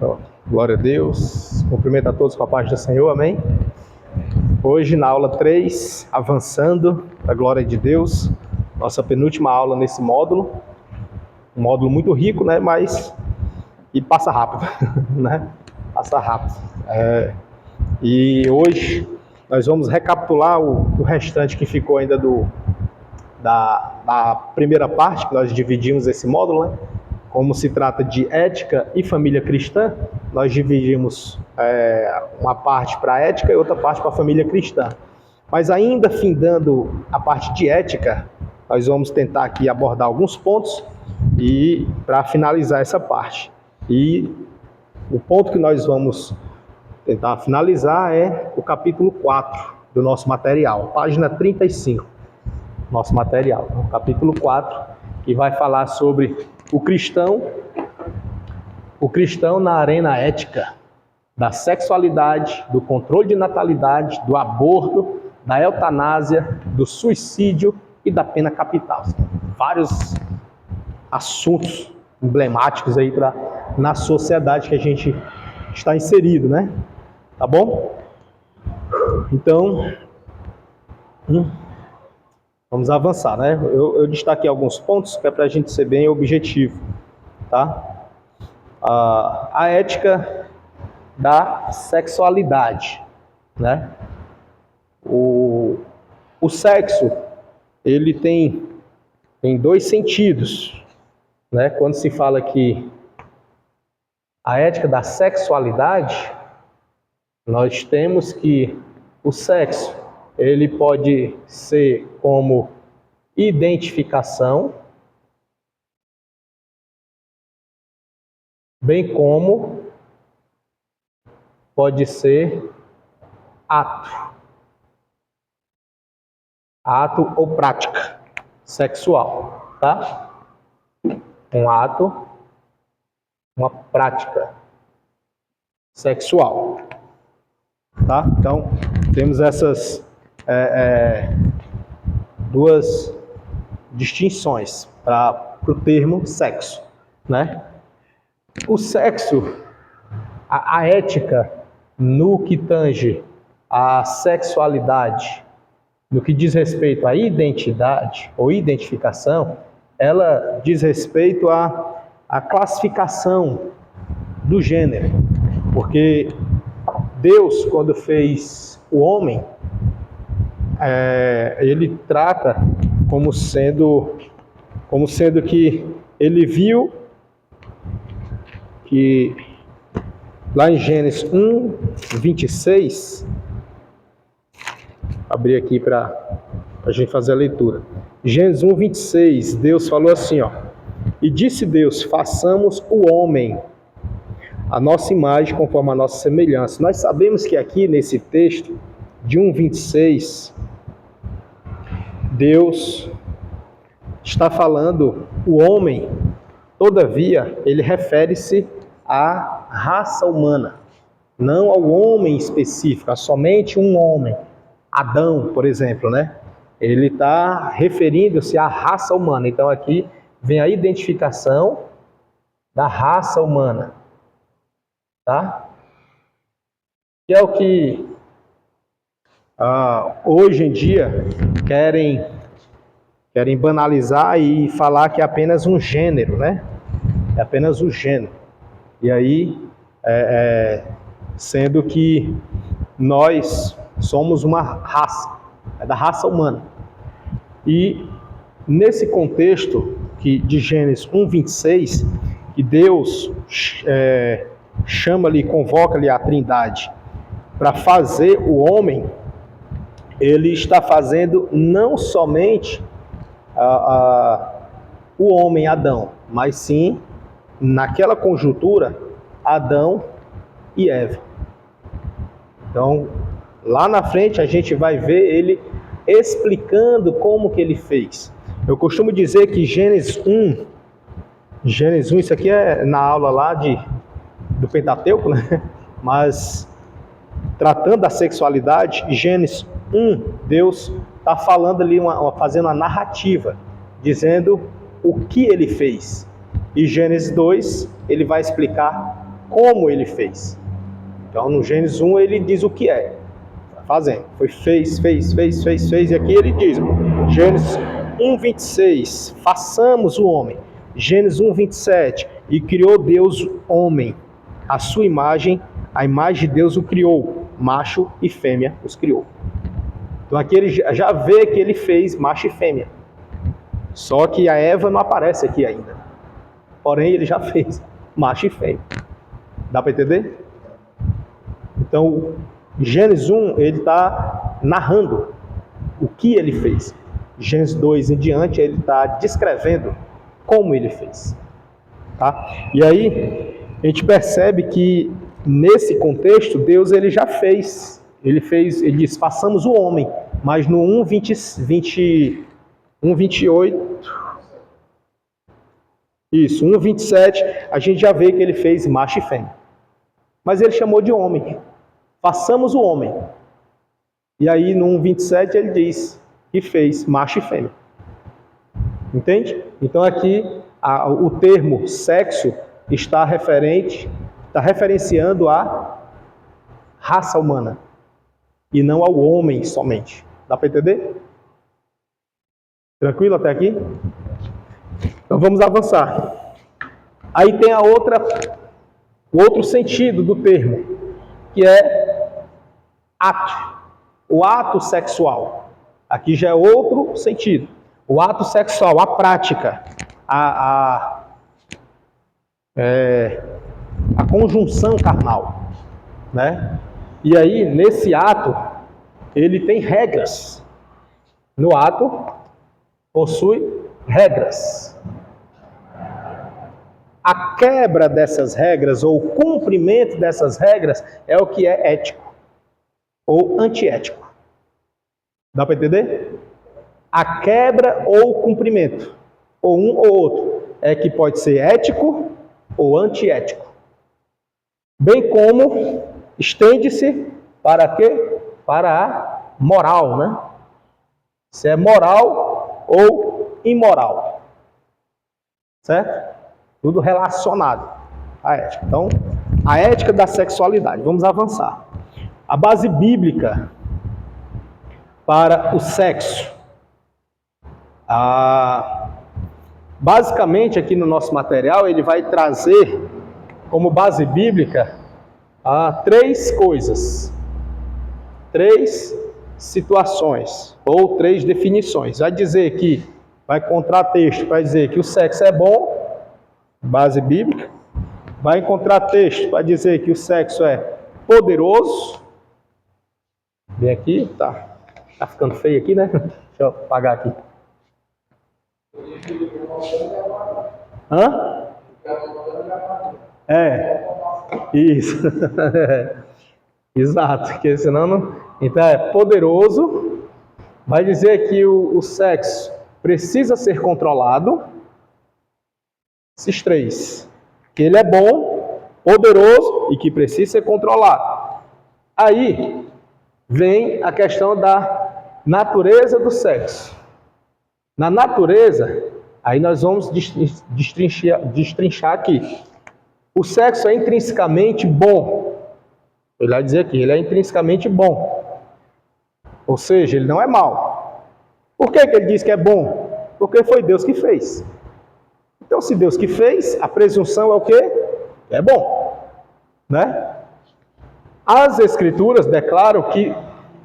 Pronto. Glória a Deus. Cumprimento a todos com a paz do Senhor, amém? Hoje na aula 3, avançando para a glória de Deus, nossa penúltima aula nesse módulo. Um módulo muito rico, né? Mas e passa rápido, né? Passa rápido. E hoje nós vamos recapitular o restante que ficou ainda da primeira parte, que nós dividimos esse módulo, né? Como se trata de ética e família cristã, nós dividimos uma parte para a ética e outra parte para a família cristã. Mas ainda findando a parte de ética, nós vamos tentar aqui abordar alguns pontos e para finalizar essa parte. E o ponto que nós vamos tentar finalizar é o capítulo 4 do nosso material, página 35, nosso material, o capítulo 4, que vai falar sobre o cristão na arena ética, da sexualidade, do controle de natalidade, do aborto, da eutanásia, do suicídio e da pena capital. Vários assuntos emblemáticos aí na sociedade que a gente está inserido, né? Tá bom? Então, vamos avançar, né? Eu destaquei alguns pontos que é para a gente ser bem objetivo, tá? A ética da sexualidade, né? O sexo, ele tem dois sentidos, né? Quando se fala que a ética da sexualidade, nós temos que o sexo, ele pode ser como identificação, bem como pode ser ato ou prática sexual, tá? Um ato, uma prática sexual, tá? Então, temos essas duas distinções para o termo sexo, né? O sexo, a ética no que tange a sexualidade, no que diz respeito à identidade ou identificação, ela diz respeito à classificação do gênero, porque Deus, quando fez o homem, ele trata como sendo que ele viu que lá em Gênesis 1, 26, abrir aqui para a gente fazer a leitura. Gênesis 1, 26, Deus falou assim, ó: e disse Deus, façamos o homem a nossa imagem conforme a nossa semelhança. Nós sabemos que aqui nesse texto de 1:26, Deus está falando o homem, todavia, ele refere-se à raça humana, não ao homem específico, a somente um homem. Adão, por exemplo, né? Ele está referindo-se à raça humana. Então aqui vem a identificação da raça humana, tá? Que é o que hoje em dia querem banalizar e falar que é apenas um gênero, né? É apenas um gênero. E aí, sendo que nós somos uma raça, é da raça humana. E nesse contexto de Gênesis 1:26, que Deus chama ali, convoca ali a Trindade para fazer o homem, ele está fazendo não somente o homem Adão, mas sim, naquela conjuntura, Adão e Eva. Então, lá na frente a gente vai ver ele explicando como que ele fez. Eu costumo dizer que Gênesis 1, isso aqui é na aula lá do Pentateuco, né? Mas tratando da sexualidade, Gênesis 1, Deus está falando ali, fazendo uma narrativa, dizendo o que ele fez. E Gênesis 2, ele vai explicar como ele fez. Então, no Gênesis 1, ele diz o que é. Fazendo. Foi fez. E aqui ele diz, Gênesis 1:26, façamos o homem. Gênesis 1:27, e criou Deus homem, a sua imagem, a imagem de Deus o criou, macho e fêmea os criou. Então aqui ele já vê que ele fez macho e fêmea. Só que a Eva não aparece aqui ainda. Porém, ele já fez macho e fêmea. Dá para entender? Então, Gênesis 1, ele está narrando o que ele fez. Gênesis 2 em diante, ele está descrevendo como ele fez. Tá? E aí, a gente percebe que, nesse contexto, Deus ele já fez. Ele diz, façamos o homem. Mas no 1:28, isso, 1:27, a gente já vê que ele fez macho e fêmea. Mas ele chamou de homem. Façamos o homem. E aí no 1:27 ele diz que fez macho e fêmea. Entende? Então aqui o termo sexo está referenciando a raça humana. E não ao homem somente. Dá para entender? Tranquilo até aqui? Então vamos avançar. Aí tem o outro sentido do termo, que é ato. O ato sexual. Aqui já é outro sentido. O ato sexual, a prática, a conjunção carnal, né? E aí, nesse ato, ele tem regras. No ato, possui regras. A quebra dessas regras, ou o cumprimento dessas regras, é o que é ético, ou antiético. Dá para entender? A quebra ou o cumprimento, ou um ou outro, é que pode ser ético ou antiético. Bem como estende-se para quê? Para a moral, né? Se é moral ou imoral. Certo? Tudo relacionado à ética. Então, a ética da sexualidade. Vamos avançar. A base bíblica para o sexo. Basicamente, aqui no nosso material, ele vai trazer como base bíblica 3 coisas. 3 situações, ou 3 definições. Vai dizer que, vai encontrar texto, vai dizer que o sexo é bom, base bíblica. Vai encontrar texto para dizer que o sexo é poderoso. Vem aqui, tá ficando feio aqui, né? Deixa eu apagar aqui. Hã? Isso. Exato, porque senão não... Então é poderoso. Vai dizer que o sexo precisa ser controlado. Esses 3. Que ele é bom, poderoso e que precisa ser controlado. Aí vem a questão da natureza do sexo. Na natureza, aí nós vamos destrinchar aqui. O sexo é intrinsecamente bom. Ele vai dizer aqui, ele é intrinsecamente bom. Ou seja, ele não é mau. Por que ele diz que é bom? Porque foi Deus que fez. Então, se Deus que fez, a presunção é o quê? É bom. Né? As Escrituras declaram que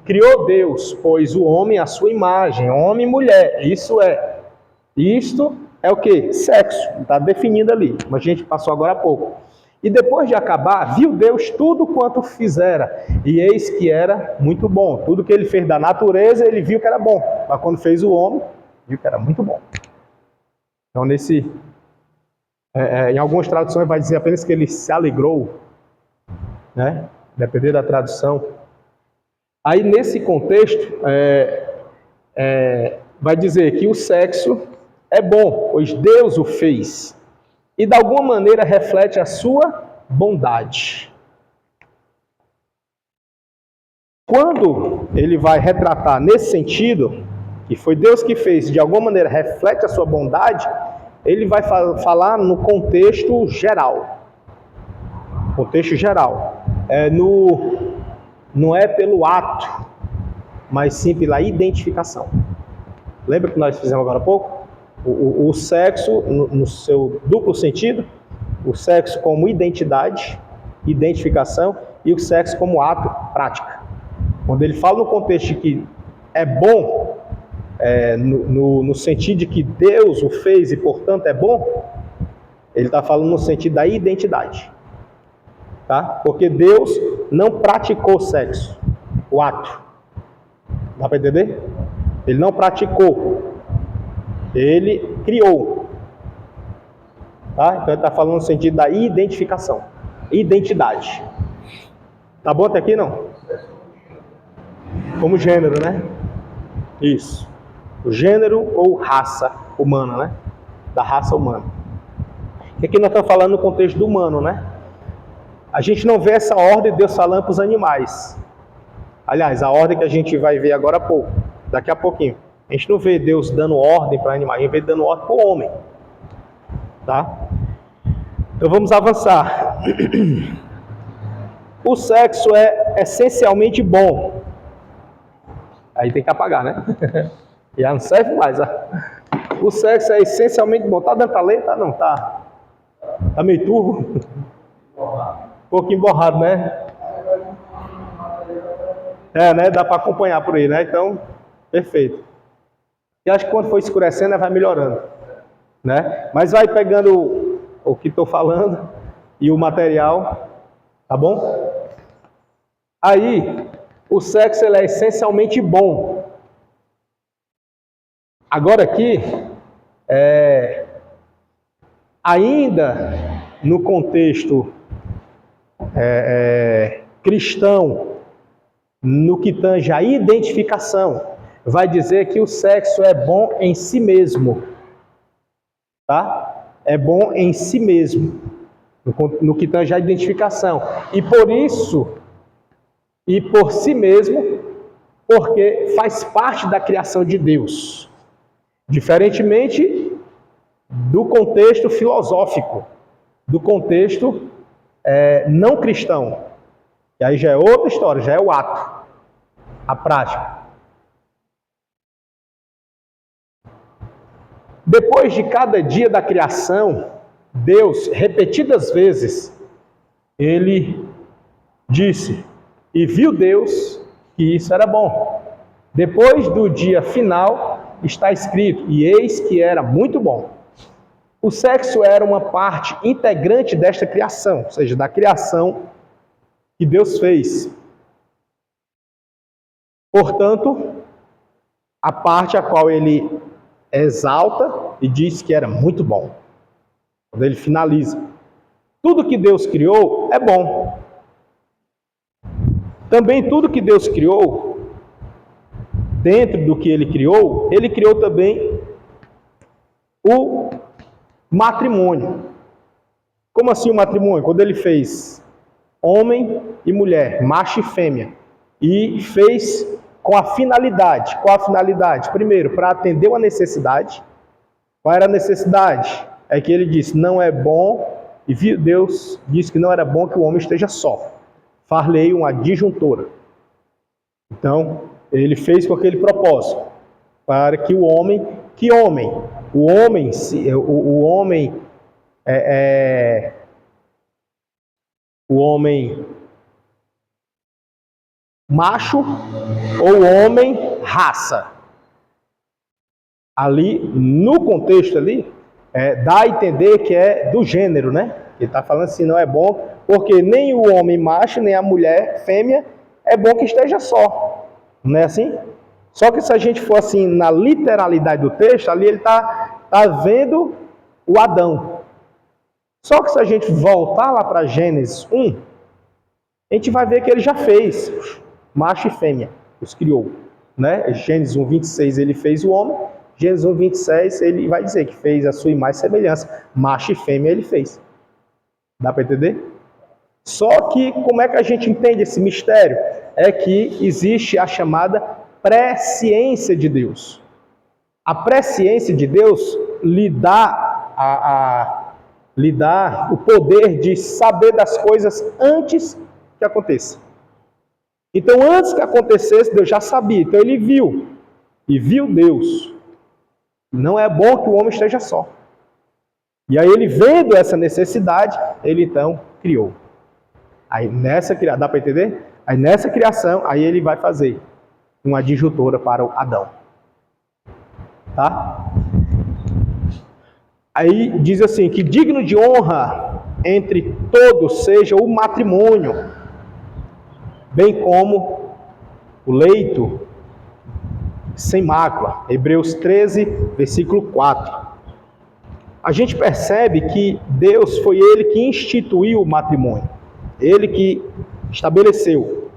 criou Deus, pois o homem à sua imagem, homem e mulher. Isto é o quê? Sexo. Está definindo ali, como a gente passou agora há pouco. E depois de acabar, viu Deus tudo quanto fizera, e eis que era muito bom. Tudo que ele fez da natureza, ele viu que era bom. Mas quando fez o homem, viu que era muito bom. Então, em algumas traduções vai dizer apenas que ele se alegrou, né? Dependendo da tradução. Aí, nesse contexto, vai dizer que o sexo é bom, pois Deus o fez. E, de alguma maneira, reflete a sua bondade. Quando ele vai retratar nesse sentido, que foi Deus que fez, de alguma maneira reflete a sua bondade, ele vai falar no contexto geral. contexto geral. Não é pelo ato, mas sim pela identificação. Lembra que nós fizemos agora há pouco? O sexo, no seu duplo sentido, o sexo como identidade, identificação, e o sexo como ato, prática. Quando ele fala no contexto de que é bom, no sentido de que Deus o fez e, portanto, é bom, ele está falando no sentido da identidade. Tá? Porque Deus não praticou sexo, o ato. Dá para entender? Ele não praticou. Ele criou. Tá? Então ele está falando no sentido da identificação. Identidade. Tá bom até aqui, não? Como gênero, né? Isso. O gênero ou raça humana, né? Da raça humana. E aqui nós estamos falando no contexto do humano, né? A gente não vê essa ordem de Deus falando para os animais. Aliás, a ordem que a gente vai ver agora há pouco, daqui a pouquinho. A gente não vê Deus dando ordem para animais, a gente vê dando ordem para o homem. Tá? Então vamos avançar. O sexo é essencialmente bom. Aí tem que apagar, né? Já não serve mais. O sexo é essencialmente bom. Tá dando pra ler? Tá não, tá. Tá meio turvo. Um pouquinho borrado, né? Né? Dá para acompanhar por aí, né? Então, perfeito. E acho que quando for escurecendo, vai melhorando, né? Mas vai pegando o que estou falando e o material, tá bom? Aí, o sexo ele é essencialmente bom. Agora aqui, ainda no contexto cristão, no que tange a identificação, vai dizer que o sexo é bom em si mesmo, tá? É bom em si mesmo, no que tange a identificação. E por isso, e por si mesmo, porque faz parte da criação de Deus. Diferentemente do contexto filosófico, do contexto não cristão. E aí já é outra história, já é o ato, a prática. Depois de cada dia da criação, Deus, repetidas vezes, ele disse, e viu Deus que isso era bom. Depois do dia final, está escrito, e eis que era muito bom. O sexo era uma parte integrante desta criação, ou seja, da criação que Deus fez. Portanto, a parte a qual ele exalta e diz que era muito bom. Quando ele finaliza. Tudo que Deus criou é bom. Também tudo que Deus criou, dentro do que ele criou também o matrimônio. Como assim o matrimônio? Quando ele fez homem e mulher, macho e fêmea, e fez com a finalidade. Qual a finalidade? Primeiro, para atender uma necessidade. Qual era a necessidade? É que ele disse, não é bom, e Deus disse que não era bom que o homem esteja só. Far-lhe uma disjuntora. Então, ele fez com aquele propósito, para que o homem, macho ou homem raça. Ali, no contexto ali, dá a entender que é do gênero, né? Ele está falando assim, não é bom, porque nem o homem macho, nem a mulher fêmea, é bom que esteja só. Não é assim? Só que se a gente for assim, na literalidade do texto, ali ele está vendo o Adão. Só que se a gente voltar lá para Gênesis 1, a gente vai ver que ele já fez macho e fêmea, os criou. Né? Gênesis 1, 26, ele fez o homem. Gênesis 1, 26, ele vai dizer que fez a sua imagem e semelhança. Macho e fêmea ele fez. Dá para entender? Só que, como é que a gente entende esse mistério? É que existe a chamada presciência de Deus. A presciência de Deus lhe dá lhe dá o poder de saber das coisas antes que aconteça. Então, antes que acontecesse, Deus já sabia. Então, ele viu. E viu Deus. Não é bom que o homem esteja só. E aí, ele vendo essa necessidade, ele então criou. Aí, nessa criação, dá para entender? Aí, nessa criação, aí ele vai fazer uma adjutora para o Adão. Tá? Aí, diz assim, que digno de honra entre todos seja o matrimônio, bem como o leito sem mácula. Hebreus 13, versículo 4. A gente percebe que Deus foi Ele que instituiu o matrimônio. Ele que estabeleceu.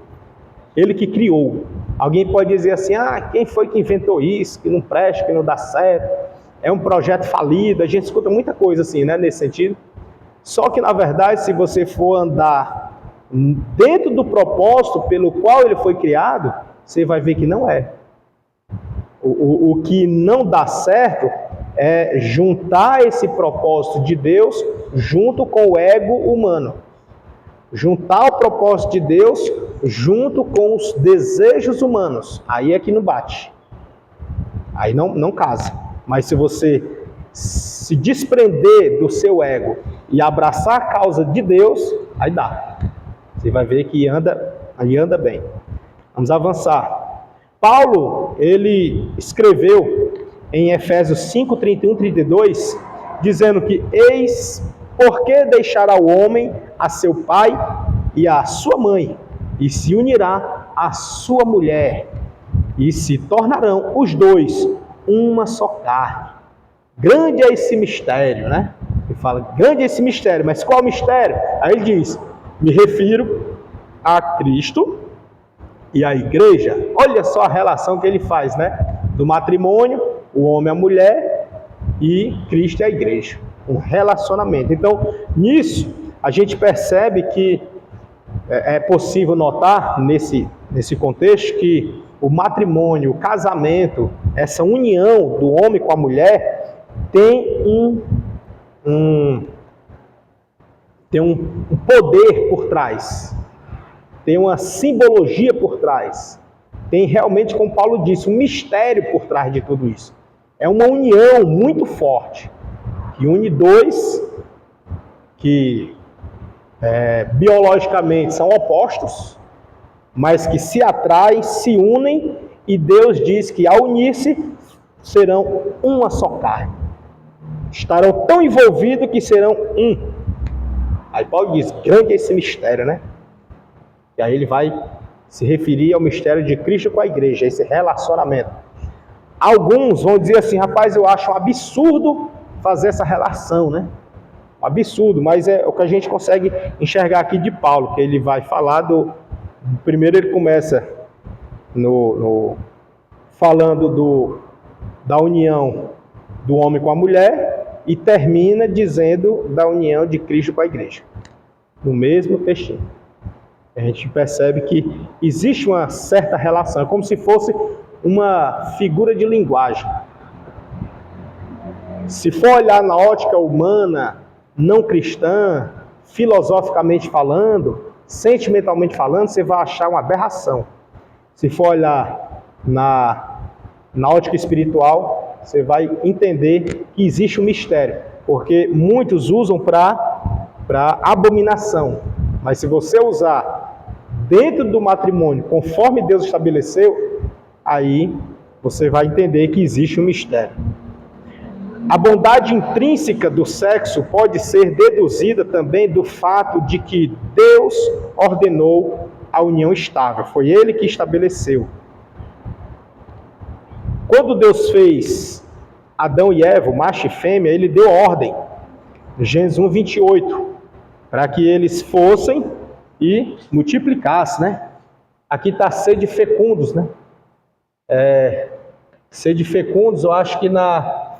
Ele que criou. Alguém pode dizer assim, quem foi que inventou isso, que não presta, que não dá certo, é um projeto falido. A gente escuta muita coisa assim, né, nesse sentido. Só que, na verdade, se você for andar dentro do propósito pelo qual ele foi criado, você vai ver que não é. O que não dá certo é juntar esse propósito de Deus junto com o ego humano. Juntar o propósito de Deus junto com os desejos humanos. Aí é que não bate. Aí não casa. Mas se você se desprender do seu ego e abraçar a causa de Deus, aí dá. Você vai ver que anda bem. Vamos avançar. Paulo, ele escreveu em Efésios 5, 31, 32, dizendo que eis porque deixará o homem a seu pai e a sua mãe, e se unirá à sua mulher, e se tornarão os dois uma só carne. Grande é esse mistério, né? Ele fala, grande é esse mistério, mas qual mistério? Aí ele diz, me refiro a Cristo e a igreja. Olha só a relação que ele faz, né? Do matrimônio, o homem e a mulher, e Cristo e a igreja. Um relacionamento. Então, nisso, a gente percebe que é possível notar, nesse contexto, que o matrimônio, o casamento, essa união do homem com a mulher, tem um poder por trás. Tem uma simbologia por trás. Tem realmente, como Paulo disse, um mistério por trás de tudo isso. É uma união muito forte, que une dois que biologicamente são opostos, mas que se atraem, se unem, e Deus diz que ao unir-se, serão uma só carne. Estarão tão envolvidos que serão um. Aí Paulo diz, grande é esse mistério, né? E aí ele vai se referir ao mistério de Cristo com a igreja, esse relacionamento. Alguns vão dizer assim, rapaz, eu acho um absurdo fazer essa relação, né? Um absurdo, mas é o que a gente consegue enxergar aqui de Paulo, que ele vai falar primeiro ele começa falando da união do homem com a mulher e termina dizendo da união de Cristo com a igreja. No mesmo textinho. A gente percebe que existe uma certa relação, é como se fosse uma figura de linguagem. Se for olhar na ótica humana, não cristã, filosoficamente falando, sentimentalmente falando, você vai achar uma aberração. Se for olhar na ótica espiritual, você vai entender que existe um mistério, porque muitos usam para abominação. Mas se você usar dentro do matrimônio, conforme Deus estabeleceu, aí você vai entender que existe um mistério. A bondade intrínseca do sexo pode ser deduzida também do fato de que Deus ordenou a união estável. Foi Ele que estabeleceu. Quando Deus fez Adão e Eva, macho e fêmea, Ele deu ordem. Gênesis 1, 28. Para que eles fossem e multiplicassem, né? Aqui está sede fecundos, né? Sede fecundos, eu acho que na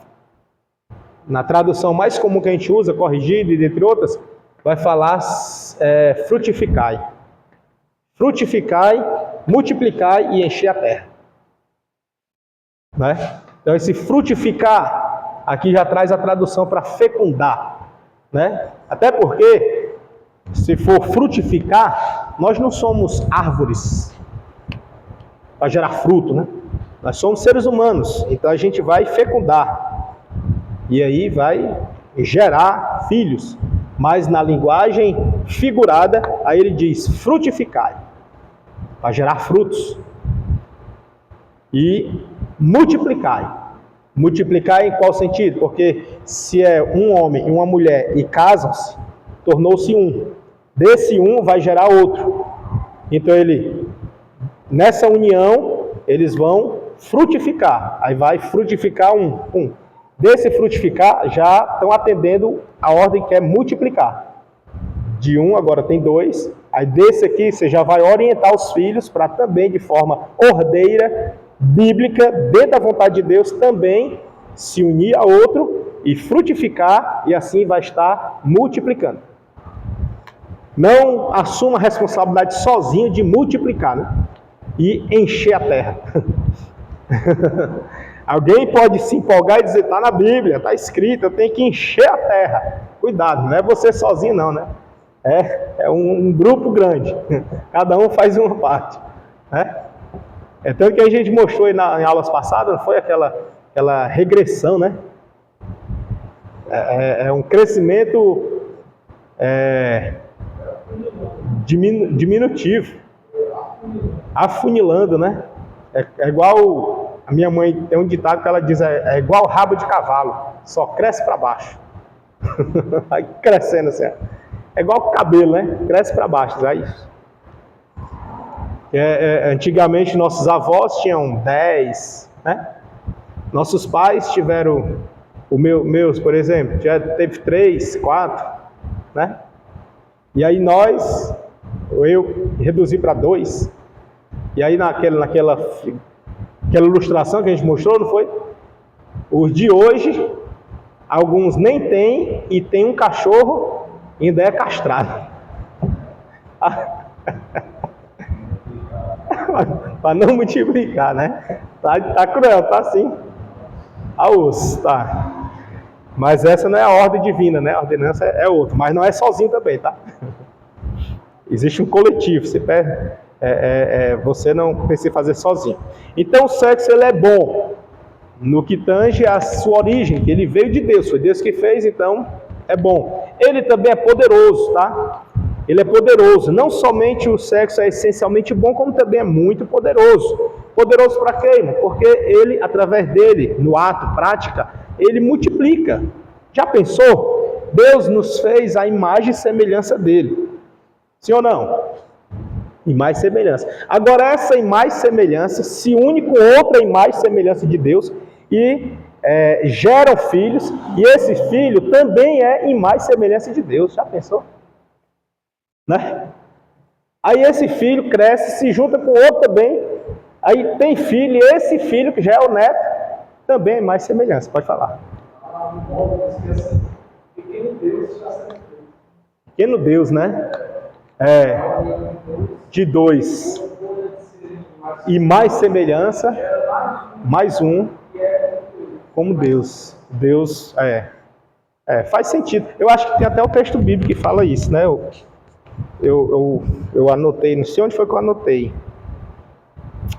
tradução mais comum que a gente usa, corrigida e entre outras, vai falar frutificai. Frutificai, multiplicai e encher a terra. Né? Então esse frutificar, aqui já traz a tradução para fecundar. né? Até porque, se for frutificar, nós não somos árvores para gerar fruto, né? Nós somos seres humanos, então a gente vai fecundar e aí vai gerar filhos. Mas na linguagem figurada, aí ele diz frutificai, para gerar frutos. E multiplicai. Multiplicar em qual sentido? Porque se é um homem e uma mulher e casam-se, tornou-se um. Desse um vai gerar outro. Então nessa união, eles vão frutificar. Aí vai frutificar um. Desse frutificar, já estão atendendo a ordem que é multiplicar. De um, agora tem dois. Aí desse aqui, você já vai orientar os filhos para também, de forma ordeira, bíblica, dentro da vontade de Deus, também se unir a outro e frutificar, e assim vai estar multiplicando. Não assuma a responsabilidade sozinho de multiplicar, né? E encher a terra. Alguém pode se empolgar e dizer, está na Bíblia, está escrito, eu tenho que encher a terra. Cuidado, não é você sozinho não, né? É um grupo grande, cada um faz uma parte, né? É tanto que a gente mostrou aí em aulas passadas, não foi aquela regressão, né? É um crescimento diminutivo, afunilando, né? É igual, a minha mãe tem um ditado que ela diz, é igual rabo de cavalo, só cresce para baixo. Vai crescendo assim, é igual o cabelo, né? Cresce para baixo, aí. Antigamente nossos avós tinham 10, né? Nossos pais tiveram, meus, por exemplo, já teve 3, 4, né? E aí eu reduzi para 2. E aí naquela ilustração que a gente mostrou, não foi? Os de hoje, alguns nem têm, e tem um cachorro, ainda é castrado. Para não multiplicar, né? Tá cruel, tá assim. Tá. Mas essa não é a ordem divina, né? A ordenança é outra, mas não é sozinho também, tá? Existe um coletivo, você não precisa fazer sozinho. Então o sexo ele é bom no que tange a sua origem, que ele veio de Deus, foi Deus que fez, então é bom. Ele também é poderoso, tá? Ele é poderoso. Não somente o sexo é essencialmente bom, como também é muito poderoso. Poderoso para quê? Porque ele, através dele, no ato, prática, ele multiplica. Já pensou? Deus nos fez a imagem e semelhança dele. Sim ou não? Imagem e semelhança. Agora essa imagem e semelhança se une com outra imagem e semelhança de Deus e geram filhos, e esse filho também é imagem e semelhança de Deus. Já pensou? Né? Aí esse filho cresce, se junta com outro também, aí tem filho, e esse filho que já é o neto, também é mais semelhança. Pode falar. Pequeno Deus, né? De 2 e mais semelhança, mais um, como Deus. Deus faz sentido. Eu acho que tem até o texto bíblico que fala isso, né? Eu anotei, não sei onde foi que eu anotei.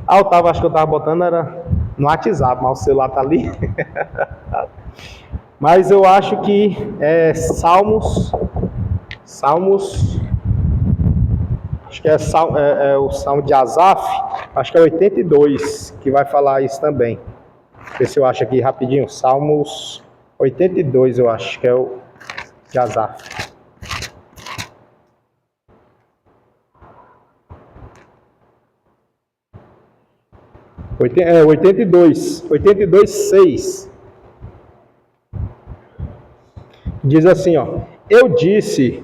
Acho que eu estava botando, era no WhatsApp, mas o celular está ali. Mas eu acho que Salmos, acho que é o Salmo de Asaf, acho que é 82, que vai falar isso também. Ver se eu acho aqui rapidinho, Salmos 82, eu acho que é o de Asaf. 82, 6. Diz assim, ó: eu disse,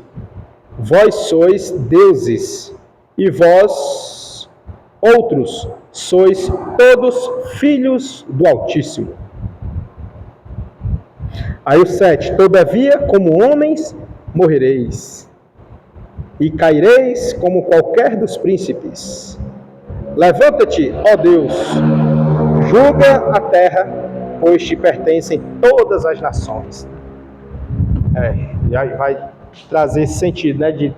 vós sois deuses, e vós outros sois todos filhos do Altíssimo. Aí o 7, todavia como homens morrereis, e caireis como qualquer dos príncipes. Levanta-te, ó Deus, julga a terra, pois te pertencem todas as nações. E aí vai trazer esse sentido, né?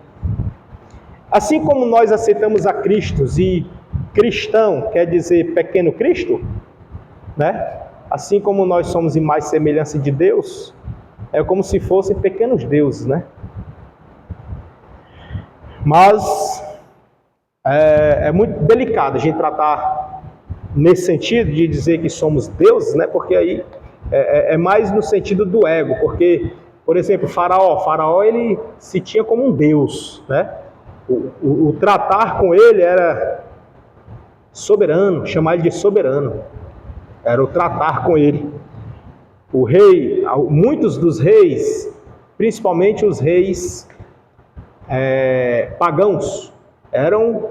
Assim como nós aceitamos a Cristo, e cristão quer dizer pequeno Cristo, né? Assim como nós somos imagem e semelhança de Deus, é como se fossem pequenos deuses, né? Mas é muito delicado a gente tratar nesse sentido de dizer que somos deuses, né? Porque aí é mais no sentido do ego, porque, por exemplo, Faraó ele se tinha como um deus, né? O tratar com ele era soberano, chamar ele de soberano, era o tratar com ele. O rei, muitos dos reis, principalmente os reis pagãos, eram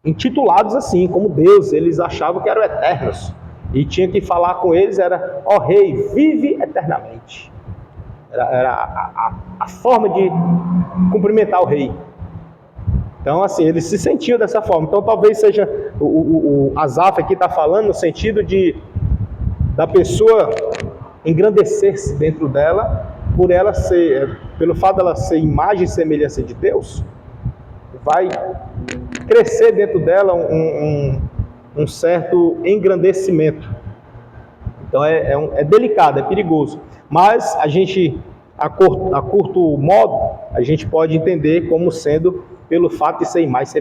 intitulados assim, como deuses. Eles achavam que eram eternos, e tinha que falar com eles, era: ó rei, vive eternamente. Era a forma de cumprimentar o rei. Então, assim, eles se sentiam dessa forma. Então, talvez seja o Asaf aqui está falando no sentido da pessoa engrandecer-se dentro dela, pelo fato dela ser imagem e semelhança de Deus, vai crescer dentro dela um certo engrandecimento. Então é delicado, é perigoso. Mas a gente, a curto modo, a gente pode entender como sendo pelo fato de ser imagem e semelhança